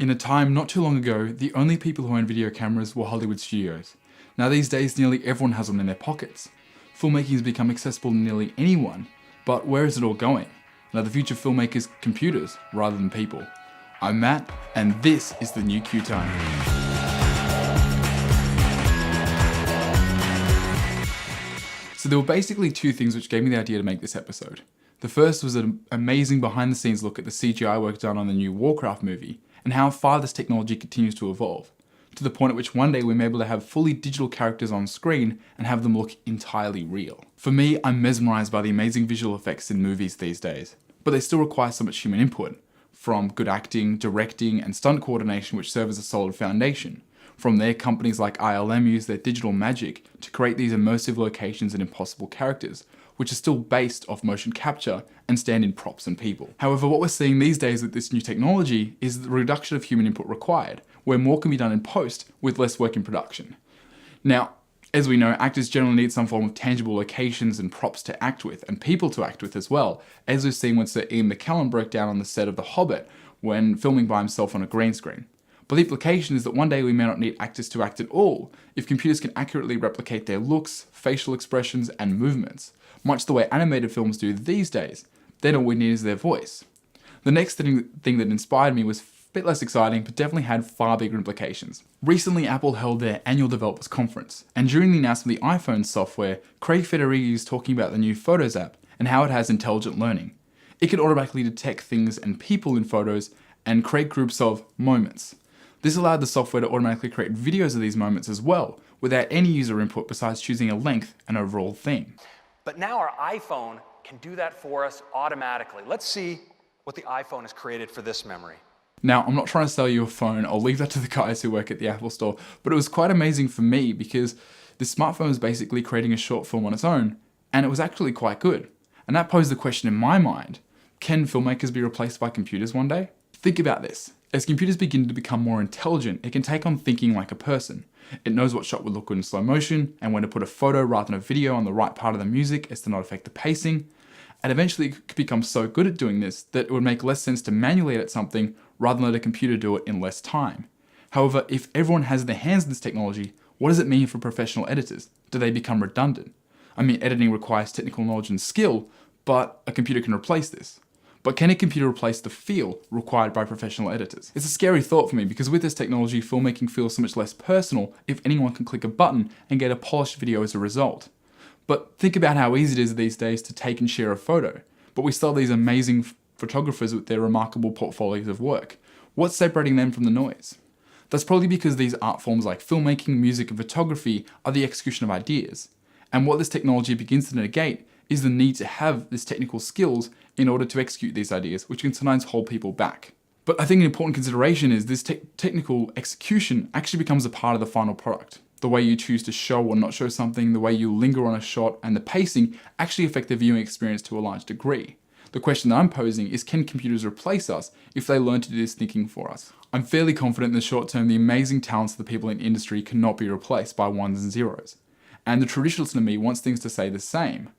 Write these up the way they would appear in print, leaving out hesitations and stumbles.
In a time not too long ago, the only people who owned video cameras were Hollywood studios. Now these days, nearly everyone has them in their pockets. Filmmaking has become accessible to nearly anyone, but where is it all going? Now the future of filmmakers, computers rather than people. I'm Matt, and this is the new Q-Time. So there were basically two things which gave me the idea to make this episode. The first was an amazing behind the scenes look at the CGI work done on the new Warcraft movie, and how far this technology continues to evolve, to the point at which one day we're able to have fully digital characters on screen and have them look entirely real. For me, I'm mesmerized by the amazing visual effects in movies these days, but they still require so much human input, from good acting, directing, and stunt coordination which serve as a solid foundation. From there, companies like ILM use their digital magic to create these immersive locations and impossible characters, which are still based off motion capture and stand in props and people. However, what we're seeing these days with this new technology is the reduction of human input required, where more can be done in post with less work in production. Now, as we know, actors generally need some form of tangible locations and props to act with, and people to act with as well, as we've seen when Sir Ian McKellen broke down on the set of The Hobbit when filming by himself on a green screen. But the implication is that one day we may not need actors to act at all if computers can accurately replicate their looks, facial expressions, and movements, much the way animated films do these days. Then all we need is their voice. The next thing that inspired me was a bit less exciting, but definitely had far bigger implications. Recently, Apple held their annual developers conference, and during the announcement of the iPhone software, Craig Federighi is talking about the new Photos app and how it has intelligent learning. It can automatically detect things and people in photos and create groups of moments. This allowed the software to automatically create videos of these moments as well, without any user input besides choosing a length and overall theme. But now our iPhone can do that for us automatically. Let's see what the iPhone has created for this memory. Now, I'm not trying to sell you a phone, I'll leave that to the guys who work at the Apple Store, but it was quite amazing for me because this smartphone was basically creating a short film on its own, and it was actually quite good. And that posed the question in my mind, can filmmakers be replaced by computers one day? Think about this. As computers begin to become more intelligent, it can take on thinking like a person. It knows what shot would look good in slow motion, and when to put a photo rather than a video on the right part of the music as to not affect the pacing. And eventually it could become so good at doing this that it would make less sense to manually edit something rather than let a computer do it in less time. However, if everyone has their hands in this technology, what does it mean for professional editors? Do they become redundant? I mean, editing requires technical knowledge and skill, but a computer can replace this. But can a computer replace the feel required by professional editors? It's a scary thought for me because with this technology, filmmaking feels so much less personal if anyone can click a button and get a polished video as a result. But think about how easy it is these days to take and share a photo. But we still have these amazing photographers with their remarkable portfolios of work. What's separating them from the noise? That's probably because these art forms like filmmaking, music, and photography are the execution of ideas. And what this technology begins to negate is the need to have this technical skills in order to execute these ideas, which can sometimes hold people back. But I think an important consideration is this technical execution actually becomes a part of the final product. The way you choose to show or not show something, the way you linger on a shot, and the pacing actually affect the viewing experience to a large degree. The question that I'm posing is, can computers replace us if they learn to do this thinking for us? I'm fairly confident in the short term the amazing talents of the people in the industry cannot be replaced by ones and zeros. And the traditionalist in me wants things to stay the same.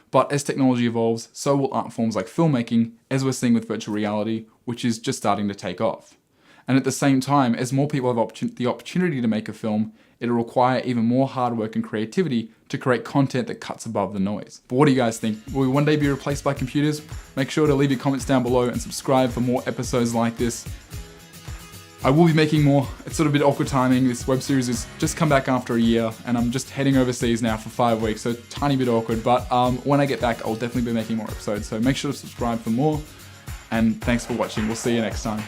But as technology evolves, so will art forms like filmmaking, as we're seeing with virtual reality, which is just starting to take off. And at the same time, as more people have the opportunity to make a film, it'll require even more hard work and creativity to create content that cuts above the noise. But what do you guys think? Will we one day be replaced by computers? Make sure to leave your comments down below and subscribe for more episodes like this. I will be making more. It's sort of a bit awkward timing. This web series has just come back after a year and I'm just heading overseas now for 5 weeks, so tiny bit awkward, but when I get back, I'll definitely be making more episodes, so make sure to subscribe for more, and thanks for watching. We'll see you next time.